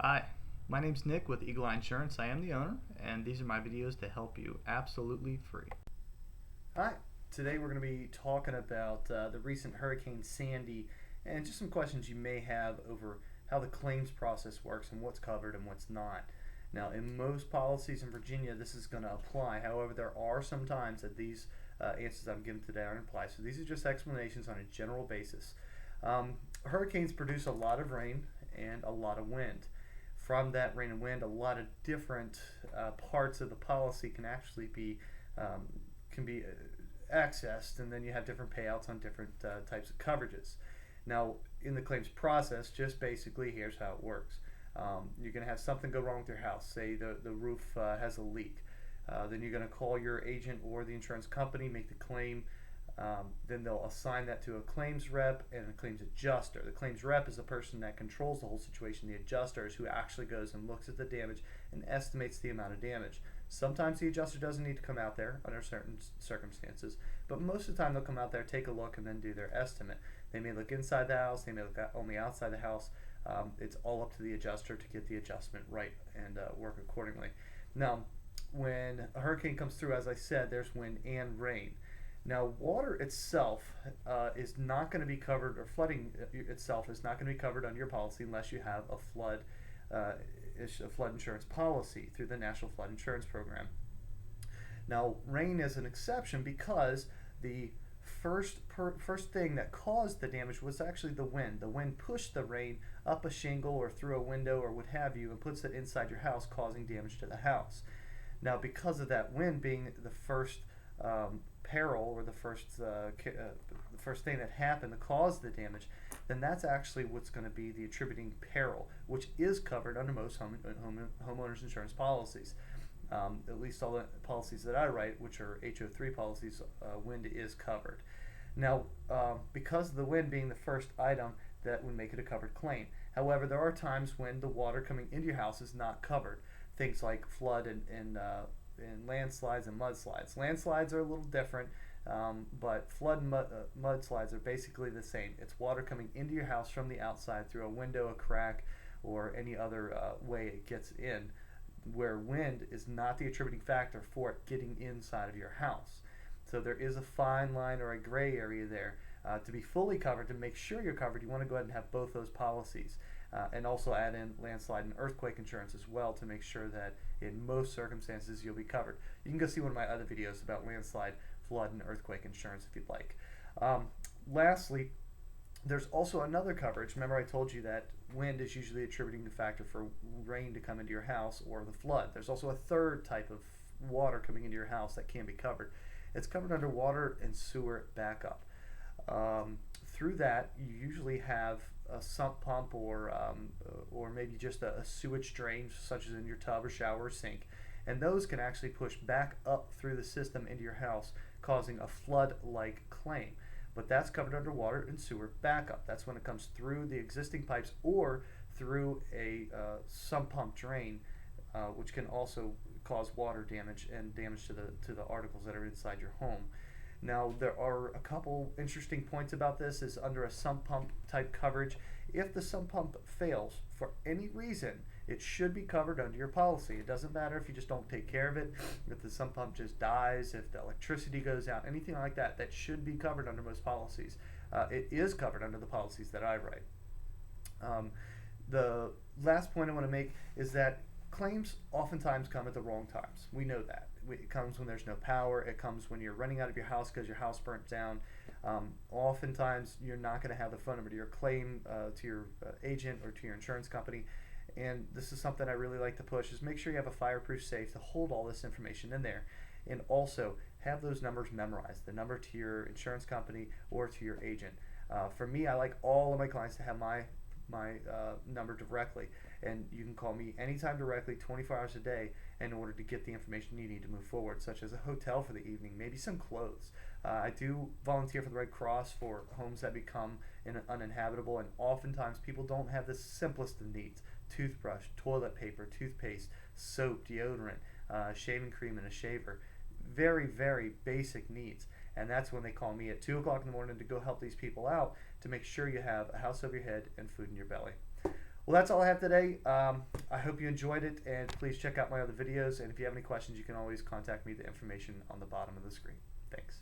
Hi, my name's Nick with Eagle Eye Insurance. I am the owner, and these are my videos to help you absolutely free. Hi, today we're going to be talking about the recent Hurricane Sandy and just some questions you may have over how the claims process works and what's covered and what's not. Now, in most policies in Virginia, this is going to apply. However, there are some times that these answers I'm giving today aren't apply. So these are just explanations on a general basis. Hurricanes produce a lot of rain and a lot of wind. From that rain and wind, a lot of different parts of the policy um, can be accessed, and then you have different payouts on different types of coverages. Now, in the claims process, just basically here's how it works. You're going to have something go wrong with your house. Say the roof has a leak. Then you're going to call your agent or the insurance company, make the claim. Then they'll assign that to a claims rep and a claims adjuster. The claims rep is the person that controls the whole situation. The adjuster is who actually goes and looks at the damage and estimates the amount of damage. Sometimes the adjuster doesn't need to come out there under certain circumstances, but most of the time they'll come out there, take a look, and then do their estimate. They may look inside the house, they may look on the outside the house. It's all up to the adjuster to get the adjustment right and work accordingly. Now, when a hurricane comes through, as I said, there's wind and rain. Now, water itself is not going to be covered, or flooding itself is not going to be covered under your policy unless you have uh, a flood insurance policy through the National Flood Insurance Program. Now, rain is an exception because the first thing that caused the damage was actually the wind. The wind pushed the rain up a shingle or through a window or what have you and puts it inside your house, causing damage to the house. Now, because of that wind being the first peril or the first thing that happened to cause the damage, then that's actually what's going to be the attributing peril, which is covered under most homeowners insurance policies. At least all the policies that I write, which are HO3 policies, wind is covered. Now, because of the wind being the first item, that would make it a covered claim. However, there are times when the water coming into your house is not covered. Things like flood and landslides and mudslides. Landslides are a little different, but flood and mudslides are basically the same. It's water coming into your house from the outside through a window, a crack, or any other way it gets in, where wind is not the attributing factor for it getting inside of your house. So there is a fine line or a gray area there. To be fully covered, to make sure you're covered, you want to go ahead and have both those policies. And also add in landslide and earthquake insurance as well to make sure that in most circumstances you'll be covered. You can go see one of my other videos about landslide, flood, and earthquake insurance if you'd like. Lastly, there's also another coverage. Remember, I told you that wind is usually attributing the factor for rain to come into your house or the flood. There's also a third type of water coming into your house that can be covered. It's covered under water and sewer backup. Through that, you usually have a sump pump or maybe just a sewage drain, such as in your tub or shower or sink, and those can actually push back up through the system into your house, causing a flood-like claim. But that's covered under water and sewer backup. That's when it comes through the existing pipes or through a sump pump drain, which can also cause water damage and damage to the articles that are inside your home. Now, there are a couple interesting points about this. Is under a sump pump type coverage, if the sump pump fails for any reason, it should be covered under your policy. It doesn't matter if you just don't take care of it, if the sump pump just dies, if the electricity goes out, anything like that, that should be covered under most policies. It is covered under the policies that I write. The last point I want to make is that claims oftentimes come at the wrong times. We know that. It comes when there's no power. It comes when you're running out of your house because your house burnt down. Oftentimes, you're not going to have the phone number to your claim, to your agent, or to your insurance company. And this is something I really like to push: is make sure you have a fireproof safe to hold all this information in there, and also have those numbers memorized. The number to your insurance company or to your agent. For me, I like all of my clients to have my number directly, and you can call me anytime directly, 24 hours a day, in order to get the information you need to move forward, such as a hotel for the evening, maybe some clothes. I do volunteer for the Red Cross for homes that become uninhabitable, and oftentimes people don't have the simplest of needs: toothbrush, toilet paper, toothpaste, soap, deodorant, shaving cream, and a shaver. Very, very basic needs. And that's when they call me at 2 o'clock in the morning to go help these people out, to make sure you have a house over your head and food in your belly. Well, that's all I have today. I hope you enjoyed it, and please check out my other videos. And if you have any questions, you can always contact me. The information on the bottom of the screen. Thanks.